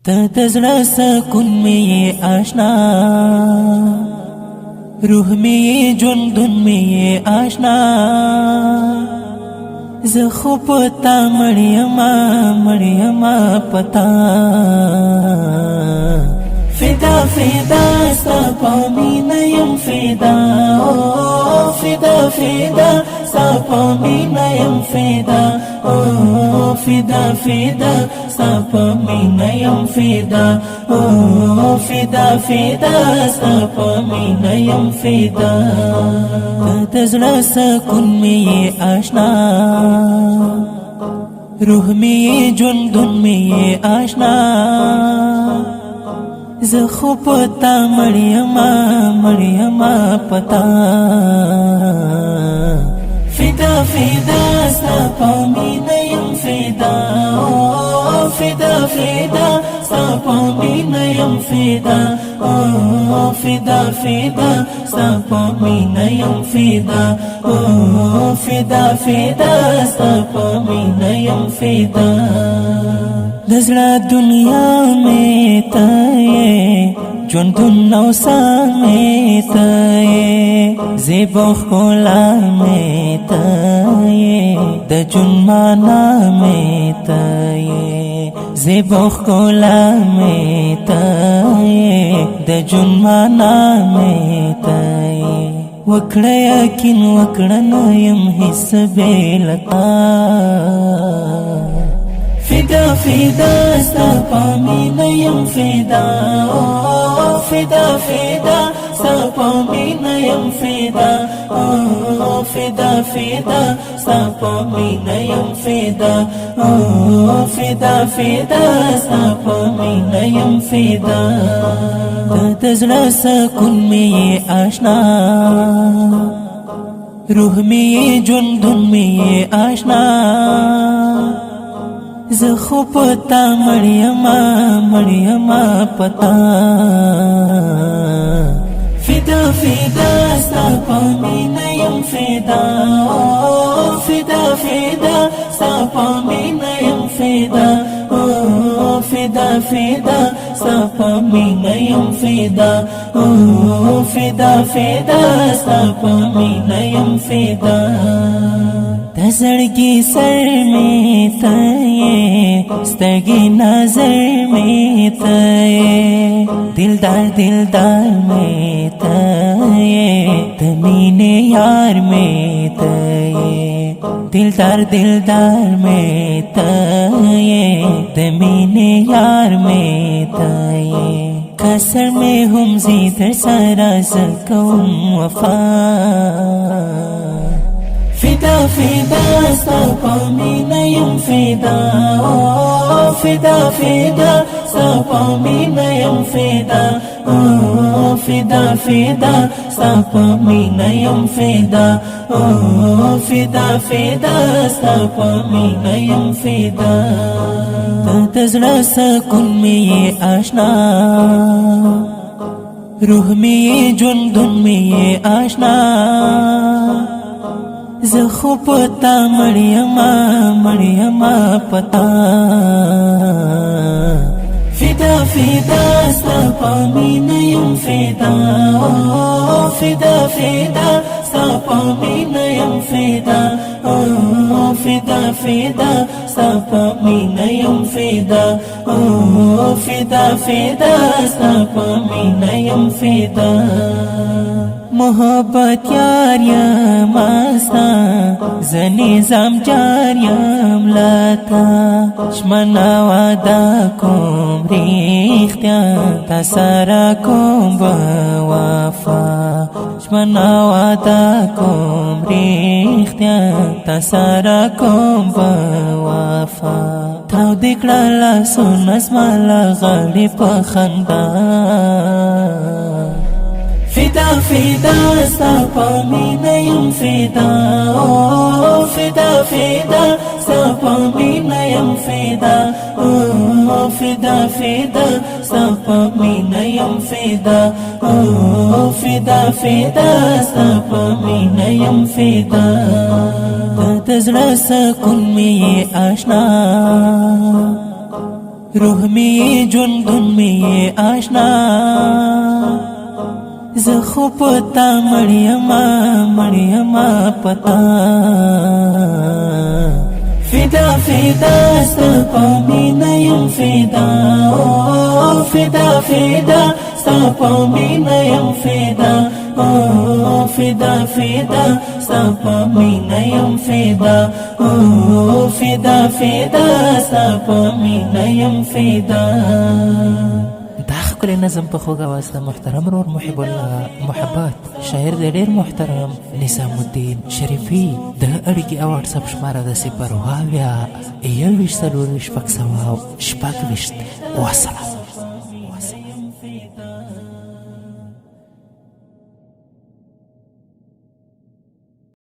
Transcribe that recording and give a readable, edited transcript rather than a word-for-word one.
ته د زړه سکون مې یې آشنا، روح مې یې ژوندون مې یې آشنا. زه خو پتا مړ یما پتا فدا فدا ستا په مینه یم فدا، فدا فدا ستا په مینه یم فدا، فدا فدا ستا په مینه یم فدا، فدا فدا ستا په مینه یم فدا. ته د زړه سکون مې یې آشنا، روح مې یې ژوندون مې یې آشنا. زه خو پتا مړ یما پتا فدا فدا ستا په مینه یم فدا، فدا فدا ستا په مینه یم فدا، فدا فدا ستا په مینه یم فدا، فدا فدا ستا په مینه یم فدا. د زړه دنیا مې ته یې، ژوندون او ساه مې ته یې، زیبا ښکلا مې ته یې، د ژوند معنا مې ته یې، زیبا ښکلا مې ته یې، د ژوند معنا مې ته یې. وکړه یقین وکړه نه یم هېڅ بې له تا، فدا فدا ستا په مینه یم فدا، فدا فدا ستا په مینه یم فدا، فدا فدا ستا په مینه یم فدا، فدا فدا ستا په مینه یم فدا. د زړه سکون مې یې آشنا، روح مې یې ژوندون مې یې آشنا. زه خو پتا مړ یما پتا فدا فدا ستا په مینه یم فدا، فدا فدا ستا په مینه یم فدا، فدا فدا ستا په مینه یم فدا، فدا فدا ستا په مینه یم فدا. د زړګي سر مې ته یې، سترګې نظر مې ته یې، دلدار دلدار مې ته یې، د مینې یار مې ته یې، دلدار دلدار مې ته یې، د مینې یار مې ته یې. کسر مې هم زی در سره زه کوم وفا، فدا فدا ستا په مینه یم فدا، فدا فدا ستا په مینه یم فدا، فدا فدا ستا په مینه یم فدا، فدا فدا ستا په مینه یم فدا. د زړه سکون مې یې آشنا، روح مې یې ژوندون مې یې آشنا. زه خو پتا مړ یما پتا فدا فدا ستا په مینه یم فدا، فدا فدا ستا په مینه یم فدا، فدا فدا ستا په مینه یم فدا، فدا فدا ستا په مینه یم فدا. محبت یار یم ستا، زه نظام جار یم لتا، ژمنه وعده کوم ریښتیا، تا سره کوم به وفا، ژمنه وعده کوم ریښتیا، تا سره کوم به وفا. تاودې کړه لاسونه زما له غاړې په خندا، فدا فدا ستا په مینه یم فدا، فدا فدا ستا په مینه یم فدا، فدا فدا ستا په مینه یم فدا، فدا فدا ستا په مینه یم فدا. د زړه سکون مې یې آشنا، روح می جندن می آشنا زخو پتا مړیما پتا فدا فدا ستا پامینه یم فدا فدا فدا ستا پامینه یم فدا فدا فدا ستا پامینه یم فدا فدا فدا ستا پامینه یم فدا دا ښکلی نظم په خوږ اواز د محترم رور محب الله محبت شاعر د ډېر محترم نظام الدین شریفي د اړیکې او واټساپ شماره د 0 اویا 21 څلور 6 شپږ 20 وسلام.